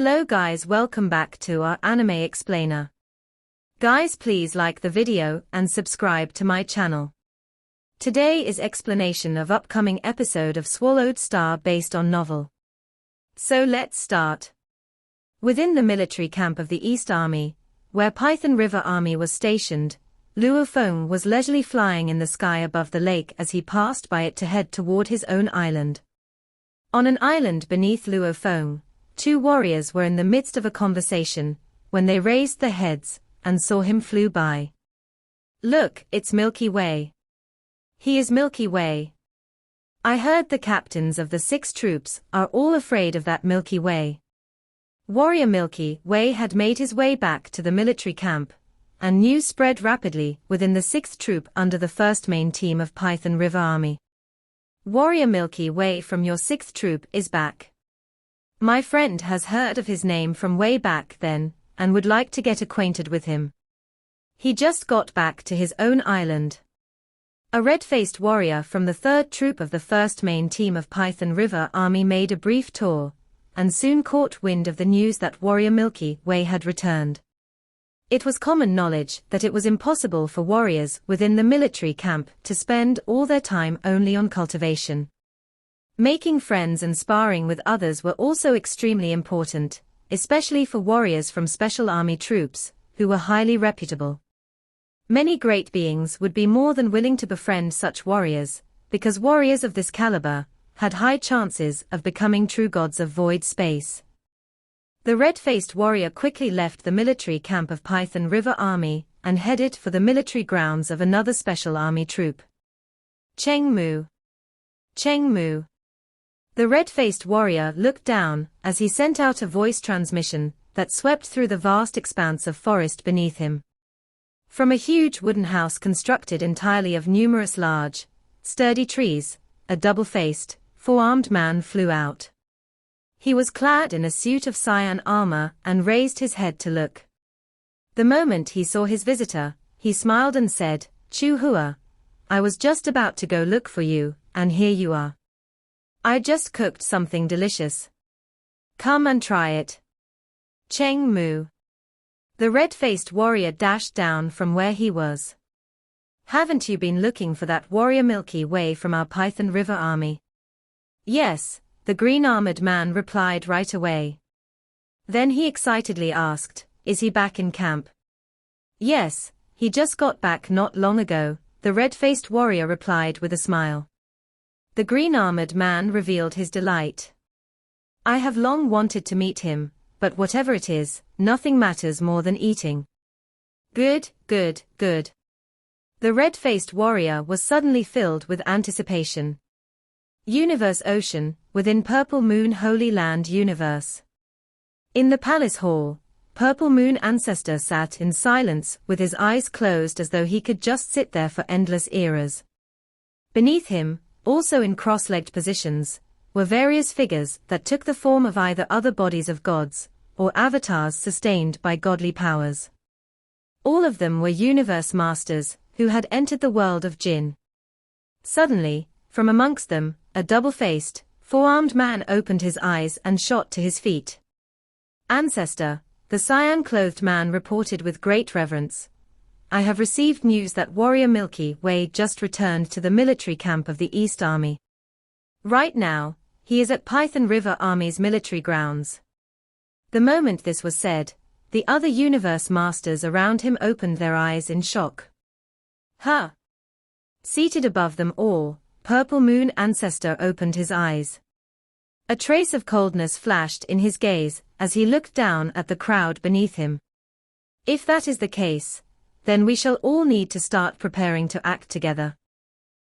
Hello guys, welcome back to our anime explainer. Guys, please like the video and subscribe to my channel. Today is explanation of upcoming episode of Swallowed Star based on novel. So let's start. Within the military camp of the East Army, where Python River Army was stationed, Luo Feng was leisurely flying in the sky above the lake as he passed by it to head toward his own island. On an island beneath Luo Feng, two warriors were in the midst of a conversation, when they raised their heads, and saw him flew by. Look, it's Milky Way. He is Milky Way. I heard the captains of the 6 troops are all afraid of that Milky Way. Warrior Milky Way had made his way back to the military camp, and news spread rapidly within the 6th troop under the 1st main team of Python River Army. Warrior Milky Way from your 6th troop is back. My friend has heard of his name from way back then, and would like to get acquainted with him. He just got back to his own island. A red-faced warrior from the 3rd troop of the 1st main team of Python River Army made a brief tour, and soon caught wind of the news that Warrior Milky Way had returned. It was common knowledge that it was impossible for warriors within the military camp to spend all their time only on cultivation. Making friends and sparring with others were also extremely important, especially for warriors from special army troops, who were highly reputable. Many great beings would be more than willing to befriend such warriors, because warriors of this caliber had high chances of becoming true gods of void space. The red-faced warrior quickly left the military camp of Python River Army and headed for the military grounds of another special army troop. Cheng Mu. Cheng Mu. The red-faced warrior looked down as he sent out a voice transmission that swept through the vast expanse of forest beneath him. From a huge wooden house constructed entirely of numerous large, sturdy trees, a double-faced, 4-armed man flew out. He was clad in a suit of cyan armor and raised his head to look. The moment he saw his visitor, he smiled and said, "Chu Hua, I was just about to go look for you, and here you are. I just cooked something delicious. Come and try it." Cheng Mu. The red-faced warrior dashed down from where he was. "Haven't you been looking for that Warrior Milky Way from our Python River Army?" "Yes," the green-armored man replied right away. Then he excitedly asked, "Is he back in camp?" "Yes, he just got back not long ago," the red-faced warrior replied with a smile. The green-armored man revealed his delight. "I have long wanted to meet him, but whatever it is, nothing matters more than eating." Good, good, good. The red-faced warrior was suddenly filled with anticipation. Universe Ocean, within Purple Moon Holy Land Universe. In the palace hall, Purple Moon Ancestor sat in silence with his eyes closed as though he could just sit there for endless eras. Beneath him, also in cross-legged positions, were various figures that took the form of either other bodies of gods, or avatars sustained by godly powers. All of them were universe masters, who had entered the world of Jin. Suddenly, from amongst them, a double-faced, 4-armed man opened his eyes and shot to his feet. "Ancestor," the cyan-clothed man reported with great reverence, "I have received news that Warrior Milky Way just returned to the military camp of the East Army. Right now, he is at Python River Army's military grounds." The moment this was said, the other universe masters around him opened their eyes in shock. "Huh!" Seated above them all, Purple Moon Ancestor opened his eyes. A trace of coldness flashed in his gaze as he looked down at the crowd beneath him. "If that is the case, then we shall all need to start preparing to act together."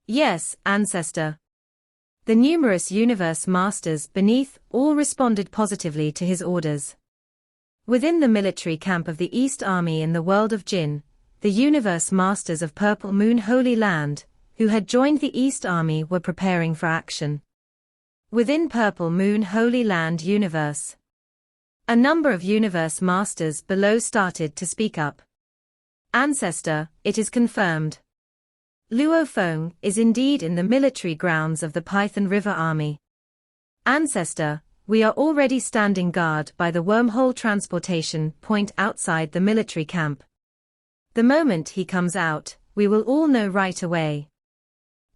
"Yes, Ancestor." The numerous universe masters beneath all responded positively to his orders. Within the military camp of the East Army in the world of Jin, the universe masters of Purple Moon Holy Land, who had joined the East Army, were preparing for action. Within Purple Moon Holy Land Universe, a number of universe masters below started to speak up. "Ancestor, it is confirmed. Luo Feng is indeed in the military grounds of the Python River Army. Ancestor, We are already standing guard by the wormhole transportation point outside the military camp. The moment he comes out, we will all know right away.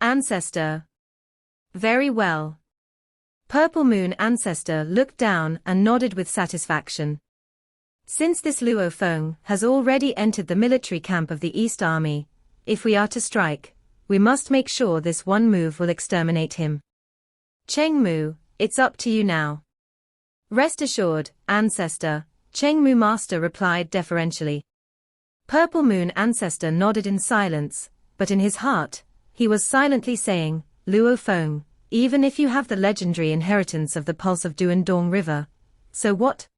Ancestor. Very well. Purple Moon Ancestor looked down and nodded with satisfaction. Since this Luo Feng has already entered the military camp of the East Army, if we are to strike, we must make sure this one move will exterminate him. Cheng Mu, it's up to you now. Rest assured, Ancestor, Cheng Mu Master replied deferentially. Purple Moon Ancestor nodded in silence, but in his heart, he was silently saying, Luo Feng, even if you have the legendary inheritance of the pulse of Duandong River, so what?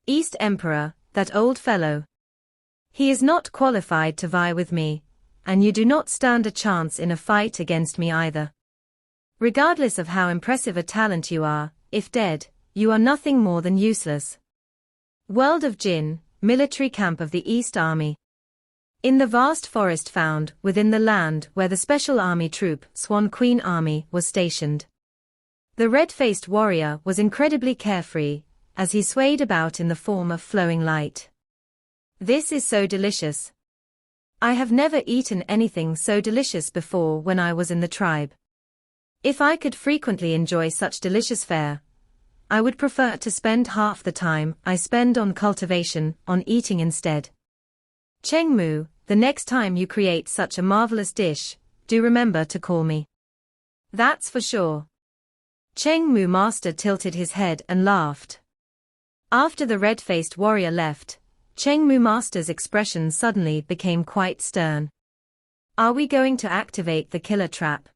East Emperor, that old fellow. He is not qualified to vie with me, and you do not stand a chance in a fight against me either. Regardless of how impressive a talent you are, if dead, you are nothing more than useless. World of Jin, military camp of the East Army. In the vast forest found within the land where the Special Army Troop, Swan Queen Army, was stationed. The red-faced warrior was incredibly carefree, as he swayed about in the form of flowing light. This is so delicious. I have never eaten anything so delicious before when I was in the tribe. If I could frequently enjoy such delicious fare, I would prefer to spend half the time I spend on cultivation on eating instead. Cheng Mu, the next time you create such a marvelous dish, do remember to call me. That's for sure. Cheng Mu Master tilted his head and laughed. After the red-faced warrior left, Cheng Mu Master's expression suddenly became quite stern. Are we going to activate the killer trap?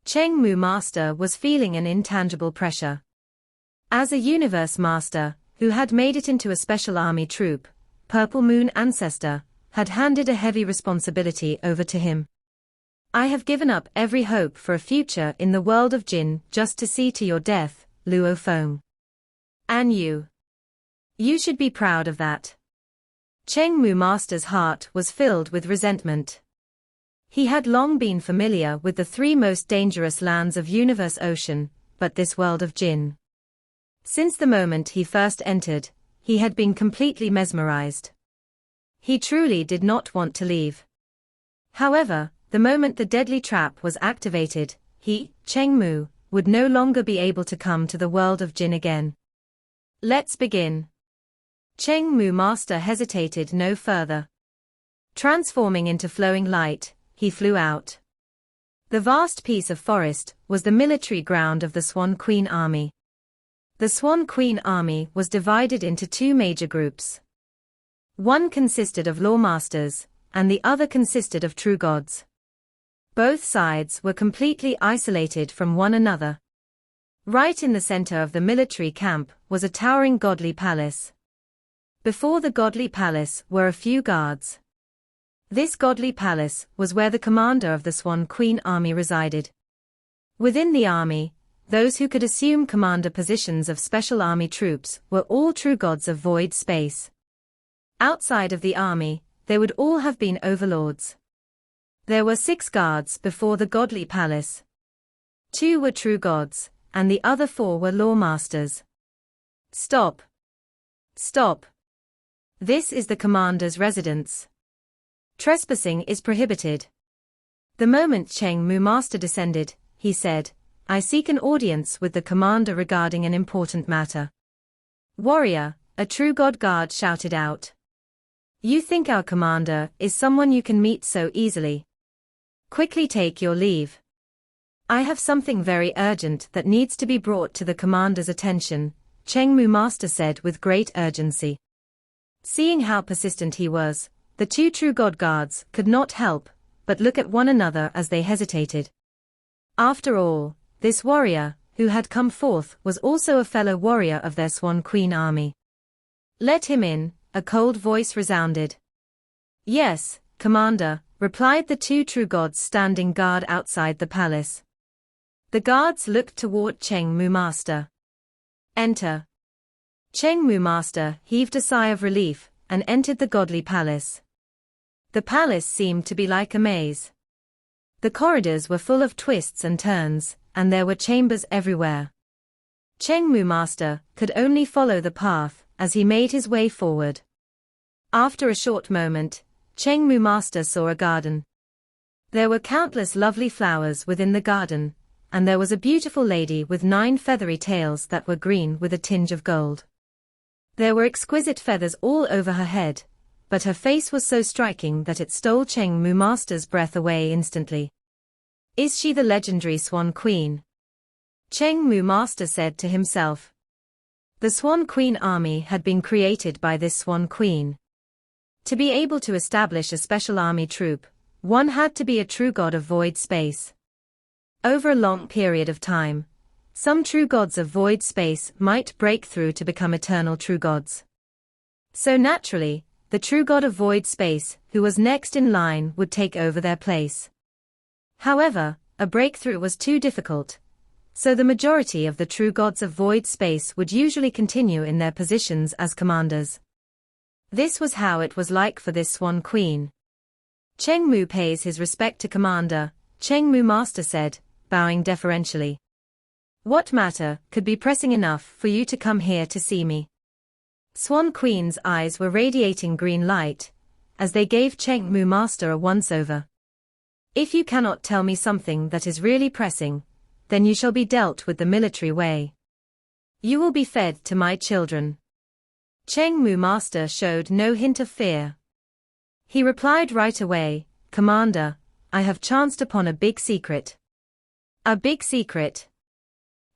Cheng Mu Master was feeling an intangible pressure. As a universe master, who had made it into a special army troop, Purple Moon Ancestor had handed a heavy responsibility over to him. I have given up every hope for a future in the world of Jin just to see to your death, Luo Feng. And you. You should be proud of that. Cheng Mu Master's heart was filled with resentment. He had long been familiar with the three most dangerous lands of Universe Ocean, but this world of Jin. Since the moment he first entered, he had been completely mesmerized. He truly did not want to leave. However, the moment the deadly trap was activated, he, Cheng Mu, would no longer be able to come to the world of Jin again. Let's begin. Cheng Mu Master hesitated no further. Transforming into flowing light, he flew out. The vast piece of forest was the military ground of the Swan Queen Army. The Swan Queen Army was divided into two major groups. One consisted of lawmasters, and the other consisted of true gods. Both sides were completely isolated from one another. Right in the center of the military camp was a towering godly palace. Before the godly palace were a few guards. This godly palace was where the commander of the Swan Queen Army resided. Within the army, those who could assume commander positions of special army troops were all true gods of void space. Outside of the army, they would all have been overlords. There were 6 guards before the godly palace. 2 were true gods, and the other 4 were lawmasters. Stop. Stop. This is the commander's residence. Trespassing is prohibited. The moment Cheng Mu Master descended, he said, I seek an audience with the commander regarding an important matter. Warrior, a true god guard shouted out. You think our commander is someone you can meet so easily? Quickly take your leave. I have something very urgent that needs to be brought to the commander's attention, Cheng Mu Master said with great urgency. Seeing how persistent he was, the 2 true god guards could not help but look at one another as they hesitated. After all, this warrior, who had come forth, was also a fellow warrior of their Swan Queen Army. Let him in, a cold voice resounded. Yes, Commander, replied the 2 true gods standing guard outside the palace. The guards looked toward Cheng Mu Master. Enter. Cheng Mu Master heaved a sigh of relief and entered the godly palace. The palace seemed to be like a maze. The corridors were full of twists and turns, and there were chambers everywhere. Chengmu Master could only follow the path as he made his way forward. After a short moment, Chengmu Master saw a garden. There were countless lovely flowers within the garden, and there was a beautiful lady with 9 feathery tails that were green with a tinge of gold. There were exquisite feathers all over her head, but her face was so striking that it stole Chengmu Master's breath away instantly. Is she the legendary Swan Queen? Chengmu Master said to himself. The Swan Queen army had been created by this Swan Queen. To be able to establish a special army troop, one had to be a true god of void space. Over a long period of time, some true gods of void space might break through to become eternal true gods. So naturally, the true god of void space, who was next in line, would take over their place. However, a breakthrough was too difficult, so the majority of the true gods of void space would usually continue in their positions as commanders. This was how it was like for this Swan Queen. Chengmu pays his respect to Commander, Chengmu Master said, bowing deferentially. What matter could be pressing enough for you to come here to see me? Swan Queen's eyes were radiating green light, as they gave Chengmu Master a once-over. If you cannot tell me something that is really pressing, then you shall be dealt with the military way. You will be fed to my children. Chengmu Master showed no hint of fear. He replied right away, Commander, I have chanced upon a big secret. A big secret?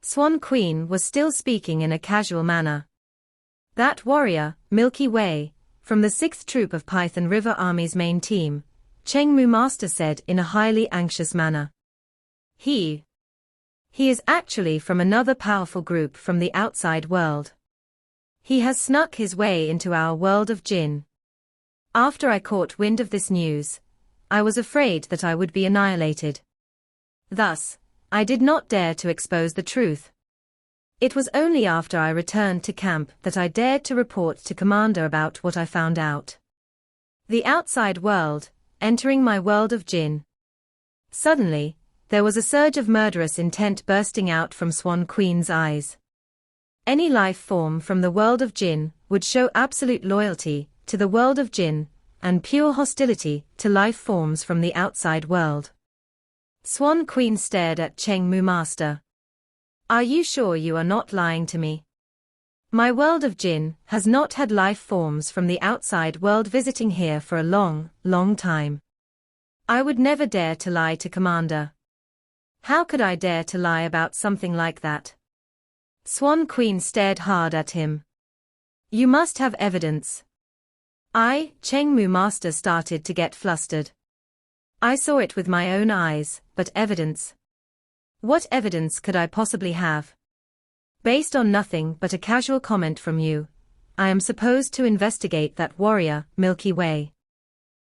Swan Queen was still speaking in a casual manner. That warrior, Milky Way, from the 6th Troop of Python River Army's main team, Chengmu Master said in a highly anxious manner. He is actually from another powerful group from the outside world. He has snuck his way into our world of Jinn. After I caught wind of this news, I was afraid that I would be annihilated. Thus, I did not dare to expose the truth. It was only after I returned to camp that I dared to report to Commander about what I found out. The outside world, entering my world of Jinn. Suddenly, there was a surge of murderous intent bursting out from Swan Queen's eyes. Any life form from the world of Jinn would show absolute loyalty to the world of Jinn, and pure hostility to life forms from the outside world. Swan Queen stared at Chengmu Master. Are you sure you are not lying to me? My world of Jinn has not had life forms from the outside world visiting here for a long, long time. I would never dare to lie to Commander. How could I dare to lie about something like that? Swan Queen stared hard at him. You must have evidence. Chengmu Master started to get flustered. I saw it with my own eyes, but evidence? What evidence could I possibly have? Based on nothing but a casual comment from you, I am supposed to investigate that warrior, Milky Way.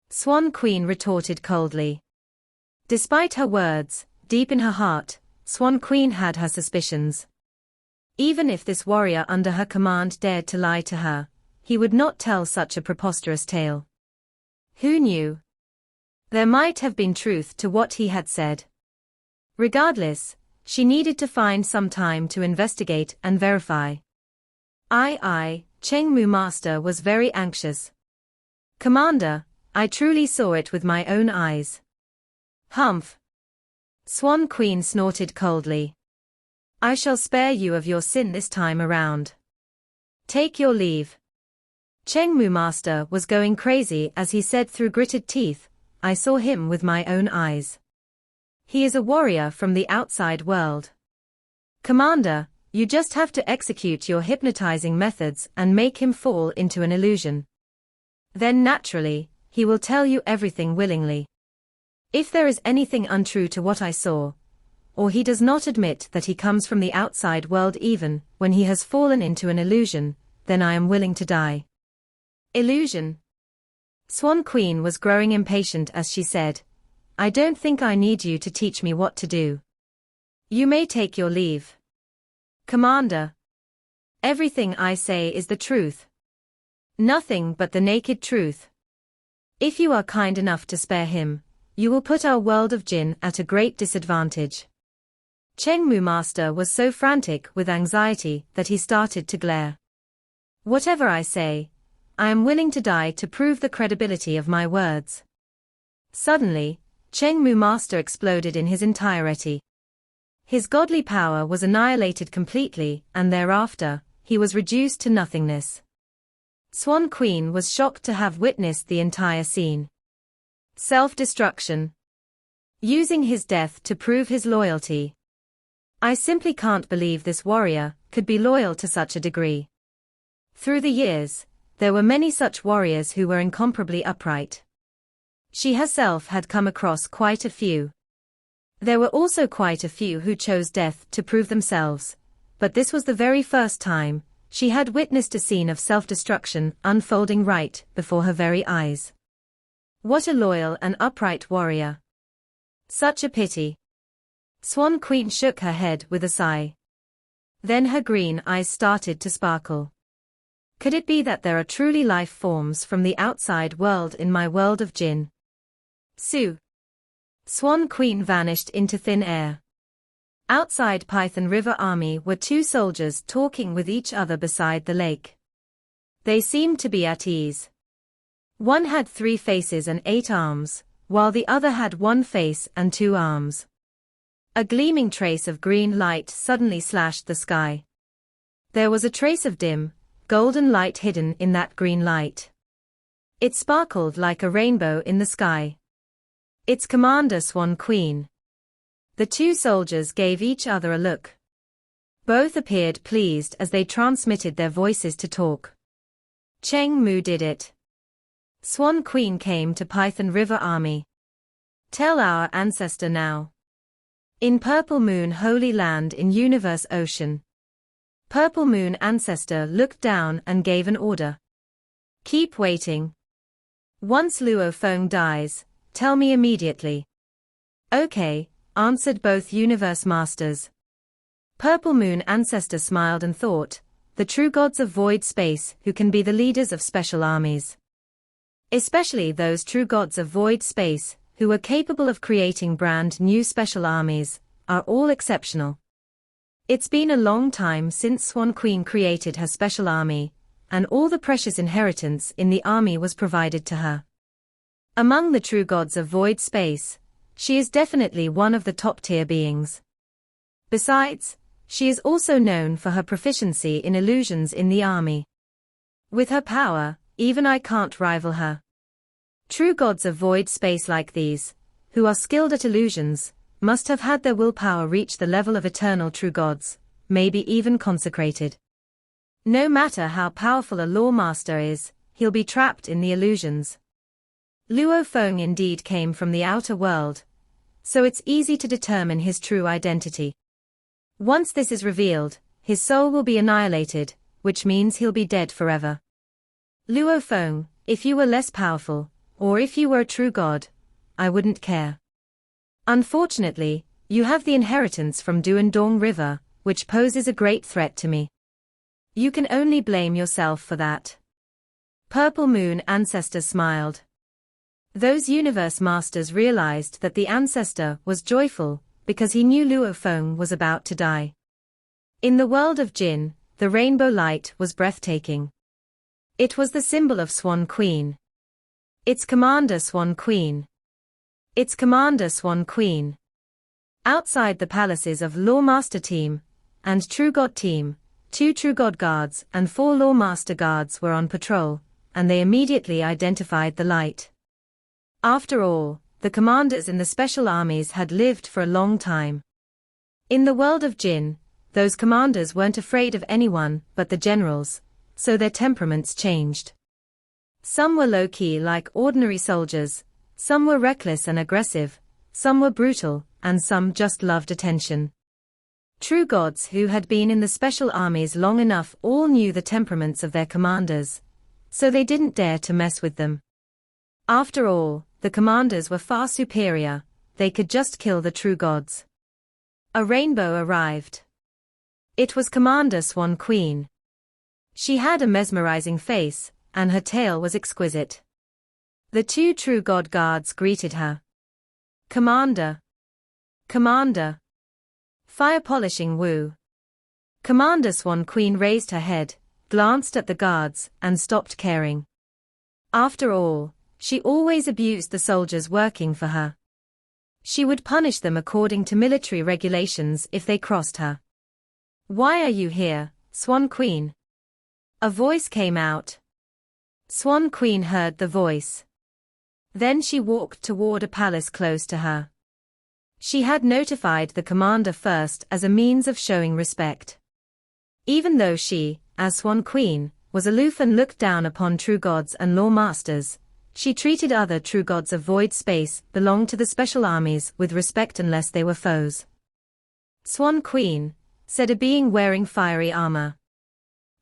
Swan Queen retorted coldly. Despite her words, deep in her heart, Swan Queen had her suspicions. Even if this warrior under her command dared to lie to her, he would not tell such a preposterous tale. Who knew? There might have been truth to what he had said. Regardless, she needed to find some time to investigate and verify. Chengmu Master was very anxious. Commander, I truly saw it with my own eyes. Humph. Swan Queen snorted coldly. I shall spare you of your sin this time around. Take your leave. Chengmu Master was going crazy as he said through gritted teeth, I saw him with my own eyes. He is a warrior from the outside world. Commander, you just have to execute your hypnotizing methods and make him fall into an illusion. Then naturally, he will tell you everything willingly. If there is anything untrue to what I saw, or he does not admit that he comes from the outside world even when he has fallen into an illusion, then I am willing to die. Illusion. Swan Queen was growing impatient as she said, I don't think I need you to teach me what to do. You may take your leave. Commander. Everything I say is the truth. Nothing but the naked truth. If you are kind enough to spare him, you will put our world of Jinn at a great disadvantage. Chengmu Master was so frantic with anxiety that he started to glare. Whatever I say, I am willing to die to prove the credibility of my words. Suddenly, Chengmu Master exploded in his entirety. His godly power was annihilated completely, and thereafter, he was reduced to nothingness. Swan Queen was shocked to have witnessed the entire scene. Self-destruction. Using his death to prove his loyalty. I simply can't believe this warrior could be loyal to such a degree. Through the years, there were many such warriors who were incomparably upright. She herself had come across quite a few. There were also quite a few who chose death to prove themselves, but this was the very first time she had witnessed a scene of self-destruction unfolding right before her very eyes. What a loyal and upright warrior. Such a pity. Swan Queen shook her head with a sigh. Then her green eyes started to sparkle. Could it be that there are truly life forms from the outside world in my world of Jinn? Sue. Swan Queen vanished into thin air. Outside Python River Army were two soldiers talking with each other beside the lake. They seemed to be at ease. One had 3 faces and 8 arms, while the other had 1 face and 2 arms. A gleaming trace of green light suddenly slashed the sky. There was a trace of dim, golden light hidden in that green light. It sparkled like a rainbow in the sky. It's Commander Swan Queen. The two soldiers gave each other a look. Both appeared pleased as they transmitted their voices to talk. Cheng Mu did it. Swan Queen came to Python River Army. Tell our ancestor now. In Purple Moon Holy Land in Universe Ocean. Purple Moon Ancestor looked down and gave an order. Keep waiting. Once Luo Feng dies, tell me immediately. Okay, answered both Universe Masters. Purple Moon Ancestor smiled and thought, the true gods of void space who can be the leaders of special armies. Especially those true gods of void space who are capable of creating brand new special armies, are all exceptional. It's been a long time since Swan Queen created her special army, and all the precious inheritance in the army was provided to her. Among the true gods of void space, she is definitely one of the top-tier beings. Besides, she is also known for her proficiency in illusions in the army. With her power, even I can't rival her. True gods of void space like these, who are skilled at illusions, must have had their willpower reach the level of eternal true gods, maybe even consecrated. No matter how powerful a law master is, he'll be trapped in the illusions. Luo Feng indeed came from the outer world, so it's easy to determine his true identity. Once this is revealed, his soul will be annihilated, which means he'll be dead forever. Luo Feng, if you were less powerful, or if you were a true god, I wouldn't care. Unfortunately, you have the inheritance from Duandong River, which poses a great threat to me. You can only blame yourself for that. Purple Moon Ancestor smiled. Those Universe Masters realized that the Ancestor was joyful, because he knew Luo Feng was about to die. In the world of Jinn, the rainbow light was breathtaking. It was the symbol of Swan Queen. It's Commander Swan Queen. It's Commander Swan Queen. Outside the palaces of Law Master Team and True God Team, 2 True God Guards and 4 Law Master Guards were on patrol, and they immediately identified the light. After all, the commanders in the special armies had lived for a long time. In the world of Jinn, those commanders weren't afraid of anyone but the generals, so their temperaments changed. Some were low-key like ordinary soldiers, some were reckless and aggressive, some were brutal, and some just loved attention. True gods who had been in the special armies long enough all knew the temperaments of their commanders, so they didn't dare to mess with them. After all, the commanders were far superior, they could just kill the true gods. A rainbow arrived. It was Commander Swan Queen. She had a mesmerizing face, and her tail was exquisite. The 2 True God Guards greeted her. Commander! Commander! Fire polishing Wu. Commander Swan Queen raised her head, glanced at the guards, and stopped caring. After all, she always abused the soldiers working for her. She would punish them according to military regulations if they crossed her. Why are you here, Swan Queen? A voice came out. Swan Queen heard the voice. Then she walked toward a palace close to her. She had notified the commander first as a means of showing respect. Even though she, as Swan Queen, was aloof and looked down upon true gods and law masters, she treated other true gods of void space belonged to the special armies with respect unless they were foes. Swan Queen, said a being wearing fiery armor.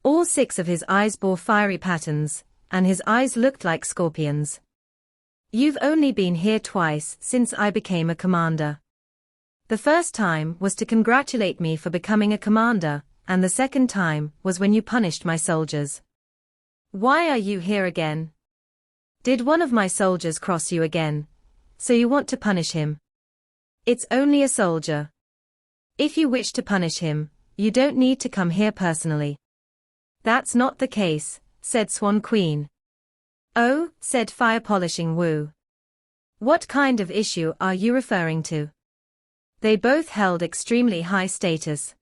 All 6 of his eyes bore fiery patterns, and his eyes looked like scorpions. You've only been here twice since I became a commander. The first time was to congratulate me for becoming a commander, and the second time was when you punished my soldiers. Why are you here again? Did one of my soldiers cross you again, so you want to punish him? It's only a soldier. If you wish to punish him, you don't need to come here personally. That's not the case, said Swan Queen. Oh, said Fire Polishing Wu. What kind of issue are you referring to? They both held extremely high status.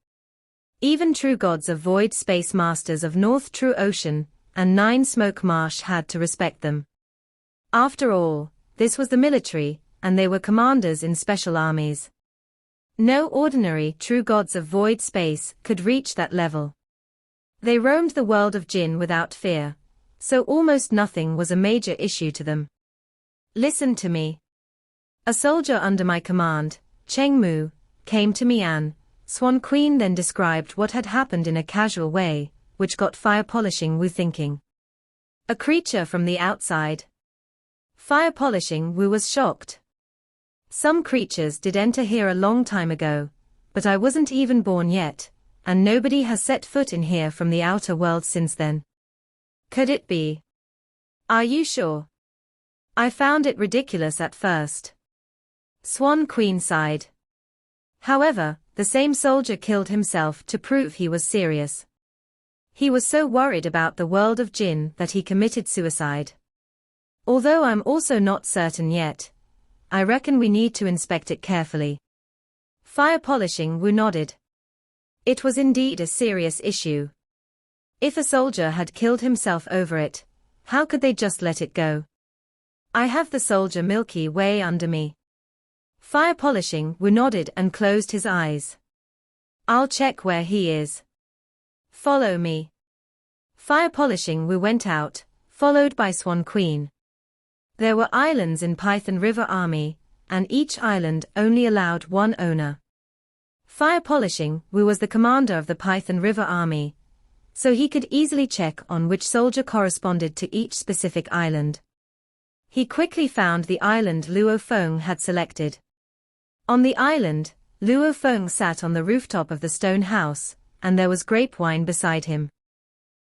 Even true gods of void space masters of North True Ocean and 9 Smoke Marsh had to respect them. After all, this was the military, and they were commanders in special armies. No ordinary true gods of void space could reach that level. They roamed the world of Jin without fear, so almost nothing was a major issue to them. Listen to me. A soldier under my command, Cheng Mu, came to Mian. Swan Queen then described what had happened in a casual way, which got Fire Polishing Wu thinking. A creature from the outside. Fire Polishing Wu was shocked. Some creatures did enter here a long time ago, but I wasn't even born yet, and nobody has set foot in here from the outer world since then. Could it be? Are you sure? I found it ridiculous at first. Swan Queen sighed. However, the same soldier killed himself to prove he was serious. He was so worried about the world of Jin that he committed suicide. Although I'm also not certain yet, I reckon we need to inspect it carefully. Fire Polishing Wu nodded. It was indeed a serious issue. If a soldier had killed himself over it, how could they just let it go? I have the soldier Milky Way under me. Fire Polishing Wu nodded and closed his eyes. I'll check where he is. Follow me. Fire Polishing Wu went out, followed by Swan Queen. There were islands in Python River Army, and each island only allowed 1 owner. Fire Polishing Wu was the commander of the Python River Army, so he could easily check on which soldier corresponded to each specific island. He quickly found the island Luo Feng had selected. On the island, Luo Feng sat on the rooftop of the stone house, and there was grape wine beside him.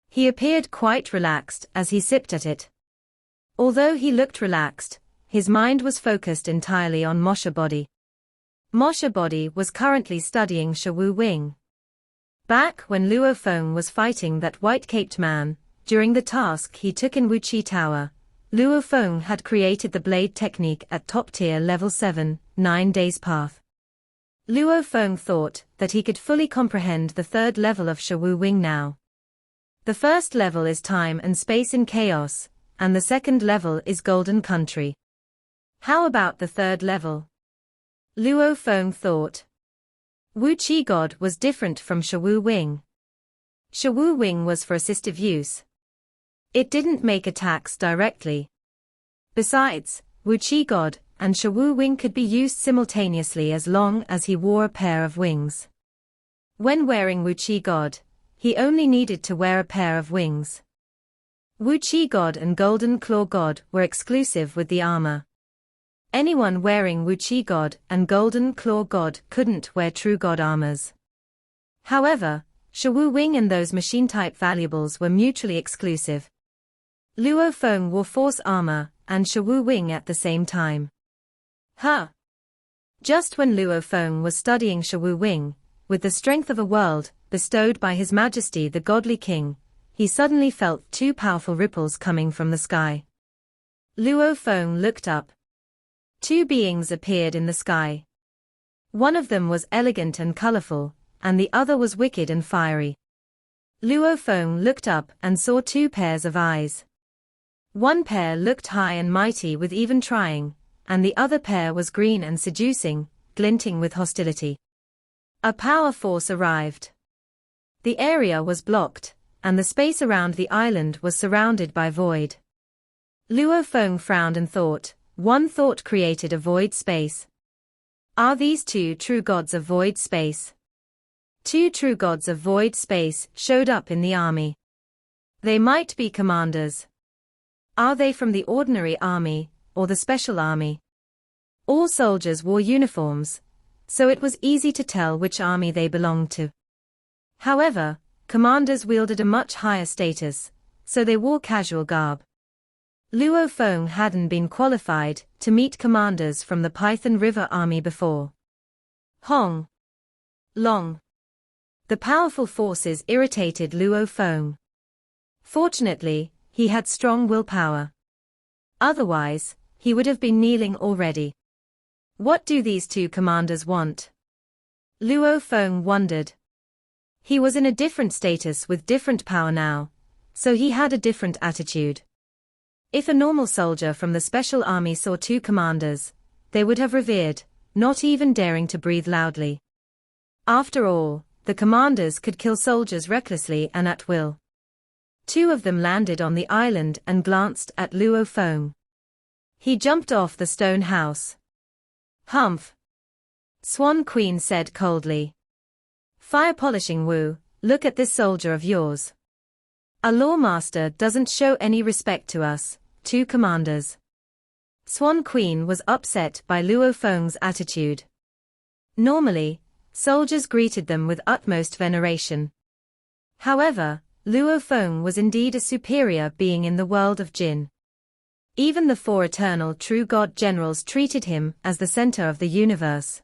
He appeared quite relaxed as he sipped at it. Although he looked relaxed, his mind was focused entirely on Mosha Body. Mosha Body was currently studying Shawu Wing. Back when Luo Feng was fighting that white-caped man, during the task he took in Wuchi Tower, Luo Feng had created the blade technique at top-tier level 7, 9 days path. Luo Feng thought that he could fully comprehend the 3rd level of Shawu Wing now. The first level is time and space in chaos, and the second level is golden country. How about the 3rd level? Luo Feng thought. Wu Qi God was different from Shawu Wing. Shawu Wing was for assistive use. It didn't make attacks directly. Besides, Wu Qi God and Shawu Wing could be used simultaneously as long as he wore a pair of wings. When wearing Wu Qi God, he only needed to wear a pair of wings. Wu Qi God and Golden Claw God were exclusive with the armor. Anyone wearing Wu Qi God and Golden Claw God couldn't wear True God armors. However, Shawu Wing and those machine-type valuables were mutually exclusive. Luo Feng wore force armor and Shawu Wing at the same time. Just when Luo Feng was studying Shawu Wing, with the strength of a world, bestowed by His Majesty the Godly King, he suddenly felt two powerful ripples coming from the sky. Luo Feng looked up. Two beings appeared in the sky. One of them was elegant and colorful, and the other was wicked and fiery. Luo Feng looked up and saw two pairs of eyes. One pair looked high and mighty with even trying, and the other pair was green and seducing, glinting with hostility. A power force arrived. The area was blocked, and the space around the island was surrounded by void. Luo Feng frowned and thought, one thought created a void space. Are these two true gods of void space? Two true gods of void space showed up in the army. They might be commanders. Are they from the ordinary army, or the special army? All soldiers wore uniforms, so it was easy to tell which army they belonged to. However, commanders wielded a much higher status, so they wore casual garb. Luo Feng hadn't been qualified to meet commanders from the Python River Army before. Hong. Long. The powerful forces irritated Luo Feng. Fortunately, he had strong willpower. Otherwise, he would have been kneeling already. What do these two commanders want? Luo Feng wondered. He was in a different status with different power now, so he had a different attitude. If a normal soldier from the special army saw two commanders, they would have revered, not even daring to breathe loudly. After all, the commanders could kill soldiers recklessly and at will. Two of them landed on the island and glanced at Luo Feng. He jumped off the stone house. Humph! Swan Queen said coldly. Fire polishing Wu, look at this soldier of yours. A lawmaster doesn't show any respect to us, two commanders. Swan Queen was upset by Luo Feng's attitude. Normally, soldiers greeted them with utmost veneration. However, Luo Feng was indeed a superior being in the world of Jin. Even the four eternal true god generals treated him as the center of the universe.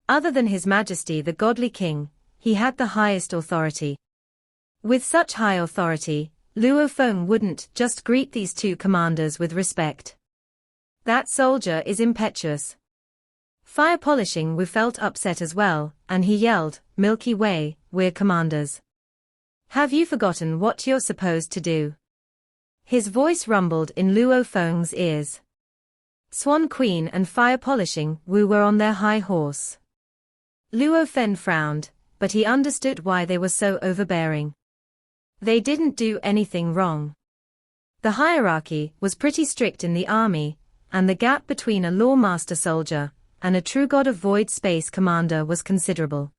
Other than His Majesty the Godly King, he had the highest authority. With such high authority, Luo Feng wouldn't just greet these two commanders with respect. That soldier is impetuous. Fire polishing Wu felt upset as well, and he yelled, Milky Way, we're commanders. Have you forgotten what you're supposed to do? His voice rumbled in Luo Feng's ears. Swan Queen and Fire Polishing Wu were on their high horse. Luo Feng frowned, but he understood why they were so overbearing. They didn't do anything wrong. The hierarchy was pretty strict in the army, and the gap between a lawmaster soldier and a true god of void space commander was considerable.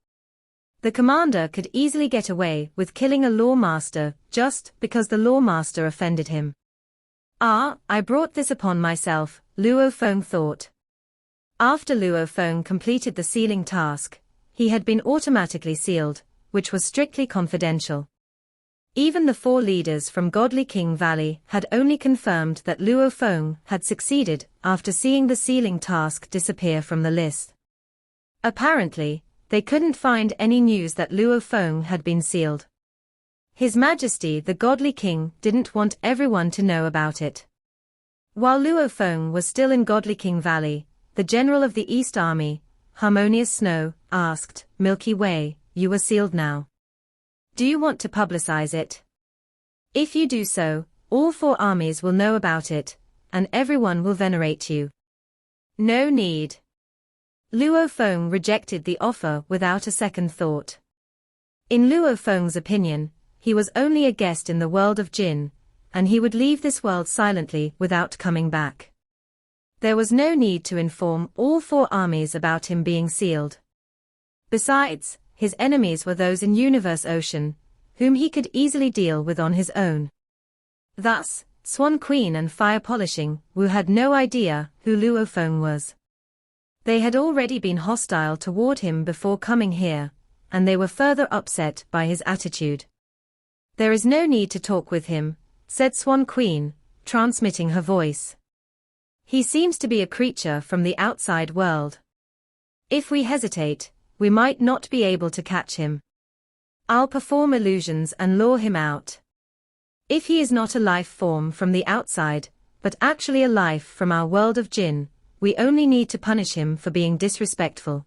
The commander could easily get away with killing a lawmaster just because the lawmaster offended him. I brought this upon myself, Luo Feng thought. After Luo Feng completed the sealing task, he had been automatically sealed, which was strictly confidential. Even the four leaders from Godly King Valley had only confirmed that Luo Feng had succeeded after seeing the sealing task disappear from the list. Apparently, they couldn't find any news that Luo Feng had been sealed. His Majesty the Godly King didn't want everyone to know about it. While Luo Feng was still in Godly King Valley, the general of the East Army, Harmonious Snow, asked, Milky Way, you are sealed now. Do you want to publicize it? If you do so, all four armies will know about it, and everyone will venerate you. No need. Luo Feng rejected the offer without a second thought. In Luo Feng's opinion, he was only a guest in the world of Jin, and he would leave this world silently without coming back. There was no need to inform all four armies about him being sealed. Besides, his enemies were those in Universe Ocean, whom he could easily deal with on his own. Thus, Swan Queen and Fire Polishing Wu had no idea who Luo Feng was. They had already been hostile toward him before coming here, and they were further upset by his attitude. There is no need to talk with him, said Swan Queen, transmitting her voice. He seems to be a creature from the outside world. If we hesitate, we might not be able to catch him. I'll perform illusions and lure him out. If he is not a life form from the outside, but actually a life from our world of jinn, we only need to punish him for being disrespectful.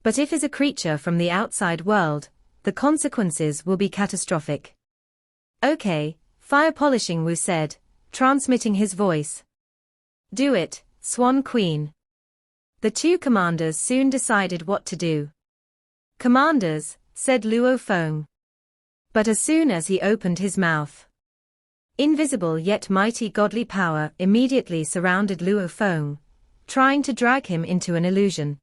But if he is a creature from the outside world, the consequences will be catastrophic. Okay, Fire Polishing Wu said, transmitting his voice. Do it, Swan Queen. The two commanders soon decided what to do. Commanders, said Luo Feng. But as soon as he opened his mouth, invisible yet mighty godly power immediately surrounded Luo Feng, trying to drag him into an illusion.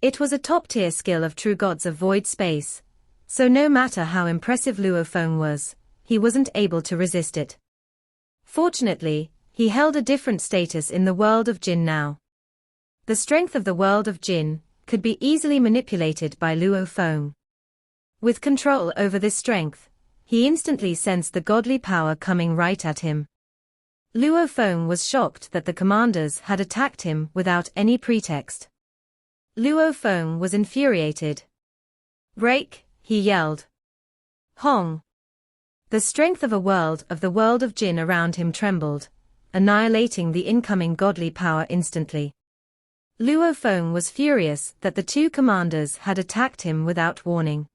It was a top-tier skill of true gods of void space, so no matter how impressive Luo Feng was, he wasn't able to resist it. Fortunately, he held a different status in the world of jinn now. The strength of the world of jinn could be easily manipulated by Luo Feng. With control over this strength, he instantly sensed the godly power coming right at him. Luo Feng was shocked that the commanders had attacked him without any pretext. Luo Feng was infuriated. Break, he yelled. Hong. The strength of the world of jinn around him trembled, annihilating the incoming godly power instantly. Luo Feng was furious that the two commanders had attacked him without warning.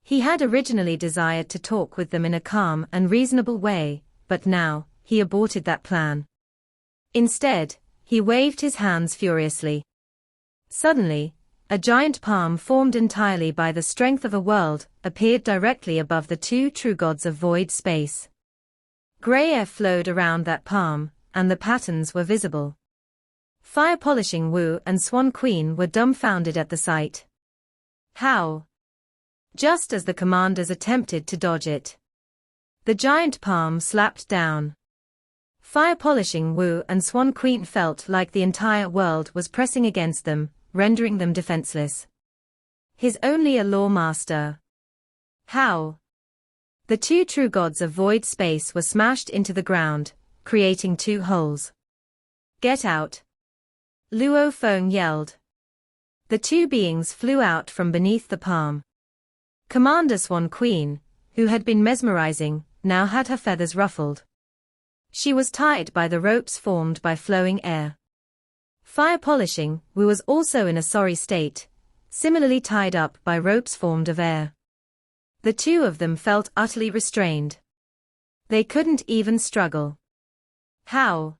He had originally desired to talk with them in a calm and reasonable way, but now, he aborted that plan. Instead, he waved his hands furiously. Suddenly, a giant palm formed entirely by the strength of a world appeared directly above the two true gods of void space. Grey air flowed around that palm, and the patterns were visible. Fire Polishing Wu and Swan Queen were dumbfounded at the sight. How? Just as the commanders attempted to dodge it, the giant palm slapped down. Fire Polishing Wu and Swan Queen felt like the entire world was pressing against them, rendering them defenseless. He's only a law master. How? The two true gods of void space were smashed into the ground, creating two holes. Get out! Luo Feng yelled. The two beings flew out from beneath the palm. Commander Swan Queen, who had been mesmerizing, now had her feathers ruffled. She was tied by the ropes formed by flowing air. Fire Polishing Wu was also in a sorry state, similarly tied up by ropes formed of air. The two of them felt utterly restrained. They couldn't even struggle. How?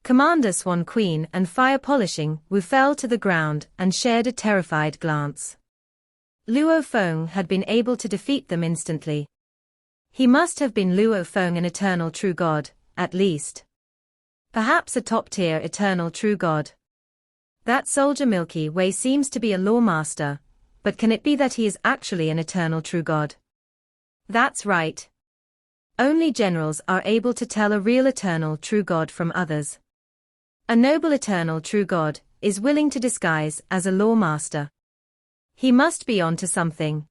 Commander Swan Queen and Fire Polishing Wu fell to the ground and shared a terrified glance. Luo Feng had been able to defeat them instantly. He must have been Luo Feng, an eternal true god, at least. Perhaps a top-tier eternal true god. That soldier Milky Way seems to be a law master, but can it be that he is actually an eternal true god? That's right. Only generals are able to tell a real eternal true god from others. A noble eternal true god is willing to disguise as a law master. He must be onto something.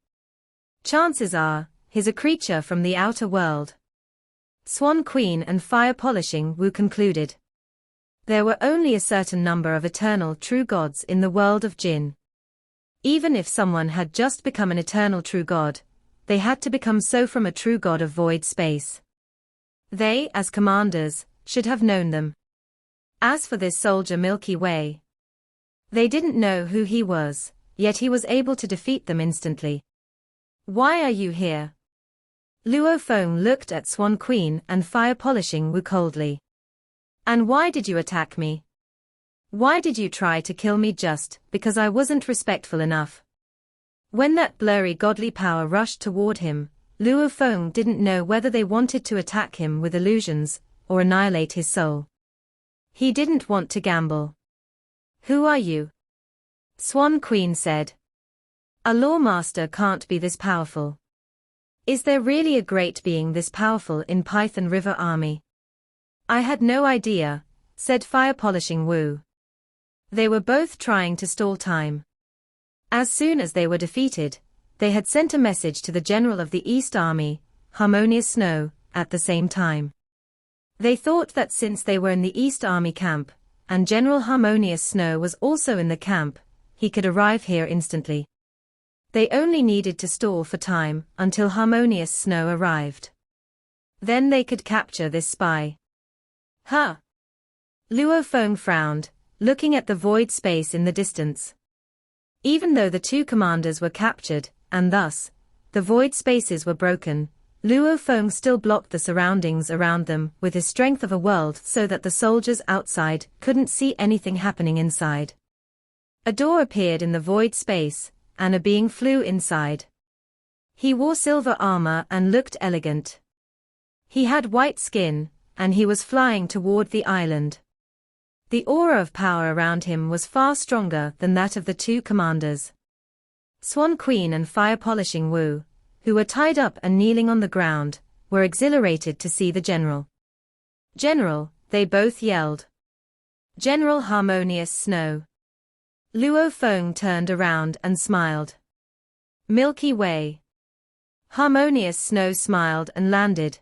Chances are, he's a creature from the outer world. Swan Queen and Fire Polishing Wu concluded. There were only a certain number of eternal true gods in the world of jinn. Even if someone had just become an eternal true god, they had to become so from a true god of void space. They, as commanders, should have known them. As for this soldier Milky Way, they didn't know who he was, yet he was able to defeat them instantly. Why are you here? Luo Feng looked at Swan Queen and Fire Polishing Wu coldly. And why did you attack me? Why did you try to kill me just because I wasn't respectful enough? When that blurry godly power rushed toward him, Luo Feng didn't know whether they wanted to attack him with illusions or annihilate his soul. He didn't want to gamble. Who are you? Swan Queen said. A law master can't be this powerful. Is there really a great being this powerful in Python River Army? I had no idea, said Fire Polishing Wu. They were both trying to stall time. As soon as they were defeated, they had sent a message to the general of the East Army, Harmonious Snow, at the same time. They thought that since they were in the East Army camp, and General Harmonious Snow was also in the camp, he could arrive here instantly. They only needed to stall for time until Harmonious Snow arrived. Then they could capture this spy. Huh? Luo Feng frowned, looking at the void space in the distance. Even though the two commanders were captured, and thus, the void spaces were broken, Luo Feng still blocked the surroundings around them with his strength of a world so that the soldiers outside couldn't see anything happening inside. A door appeared in the void space, and a being flew inside. He wore silver armor and looked elegant. He had white skin, and he was flying toward the island. The aura of power around him was far stronger than that of the two commanders. Swan Queen and Fire Polishing Wu, who were tied up and kneeling on the ground, were exhilarated to see the general. "General," they both yelled. "General Harmonious Snow." Luo Feng turned around and smiled. "Milky Way." Harmonious Snow smiled and landed.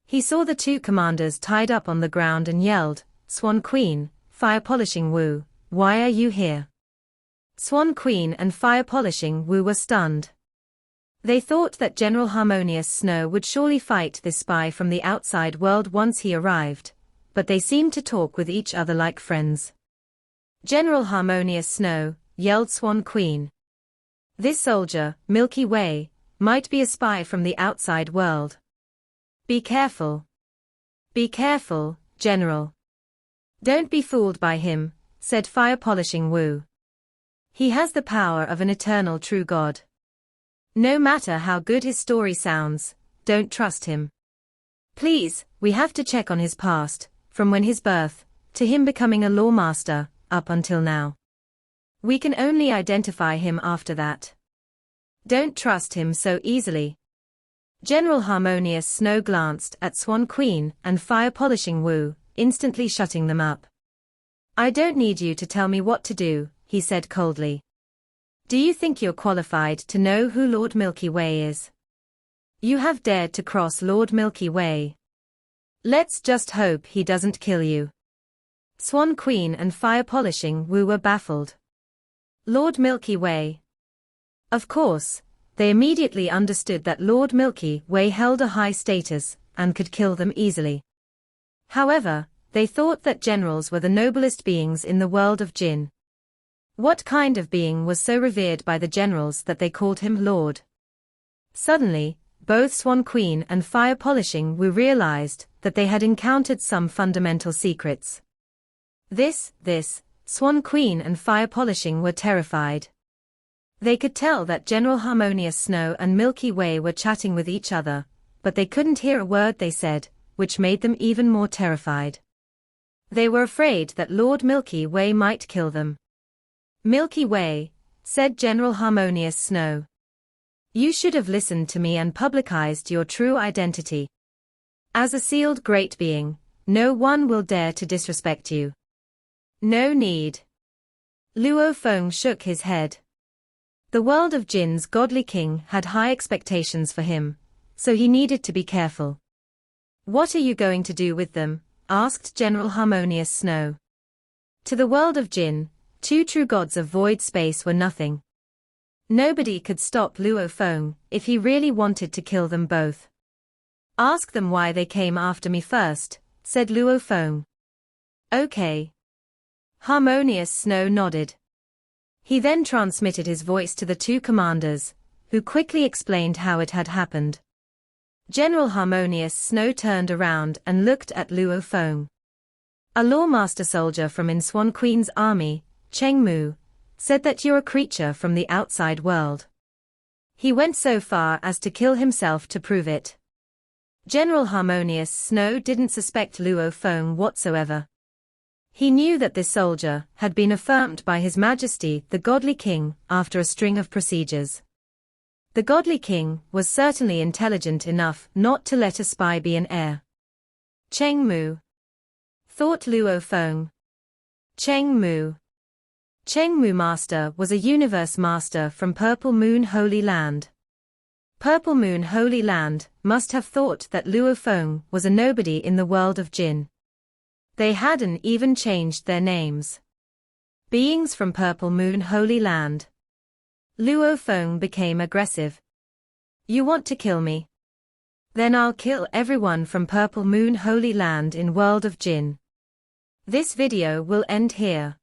He saw the two commanders tied up on the ground and yelled, "Swan Queen, Fire Polishing Wu, why are you here?" Swan Queen and Fire Polishing Wu were stunned. They thought that General Harmonious Snow would surely fight this spy from the outside world once he arrived, but they seemed to talk with each other like friends. "General Harmonious Snow," yelled Swan Queen. "This soldier, Milky Way, might be a spy from the outside world. Be careful. Be careful, General." "Don't be fooled by him," said Fire Polishing Wu. "He has the power of an eternal true god. No matter how good his story sounds, don't trust him. Please, we have to check on his past, from when his birth, to him becoming a lawmaster, up until now. We can only identify him after that. Don't trust him so easily." General Harmonious Snow glanced at Swan Queen and Fire Polishing Wu, instantly shutting them up. "I don't need you to tell me what to do," he said coldly. "Do you think you're qualified to know who Lord Milky Way is? You have dared to cross Lord Milky Way. Let's just hope he doesn't kill you." Swan Queen and Fire Polishing Wu were baffled. Lord Milky Way? Of course, they immediately understood that Lord Milky Way held a high status and could kill them easily. However, they thought that generals were the noblest beings in the world of Jinn. What kind of being was so revered by the generals that they called him Lord? Suddenly, both Swan Queen and Fire Polishing Wu realized that they had encountered some fundamental secrets. This, Swan Queen and Fire Polishing were terrified. They could tell that General Harmonious Snow and Milky Way were chatting with each other, but they couldn't hear a word they said, which made them even more terrified. They were afraid that Lord Milky Way might kill them. "Milky Way," said General Harmonious Snow. "You should have listened to me and publicized your true identity. As a sealed great being, no one will dare to disrespect you." "No need." Luo Feng shook his head. The world of Jin's godly king had high expectations for him, so he needed to be careful. "What are you going to do with them?" asked General Harmonious Snow. To the world of Jin, two true gods of void space were nothing. Nobody could stop Luo Feng if he really wanted to kill them both. "Ask them why they came after me first," said Luo Feng. "Okay." Harmonious Snow nodded. He then transmitted his voice to the two commanders, who quickly explained how it had happened. General Harmonious Snow turned around and looked at Luo Feng. "A lawmaster soldier from In Swan Queen's army, Cheng Mu, said that you're a creature from the outside world. He went so far as to kill himself to prove it." General Harmonious Snow didn't suspect Luo Feng whatsoever. He knew that this soldier had been affirmed by His Majesty the Godly King after a string of procedures. The Godly King was certainly intelligent enough not to let a spy be an heir. "Cheng Mu," thought Luo Feng. Cheng Mu. Cheng Mu Master was a universe master from Purple Moon Holy Land. Purple Moon Holy Land must have thought that Luo Feng was a nobody in the world of Jin. They hadn't even changed their names. Beings from Purple Moon Holy Land. Luo Feng became aggressive. You want to kill me? Then I'll kill everyone from Purple Moon Holy Land in World of Jinn. This video will end here.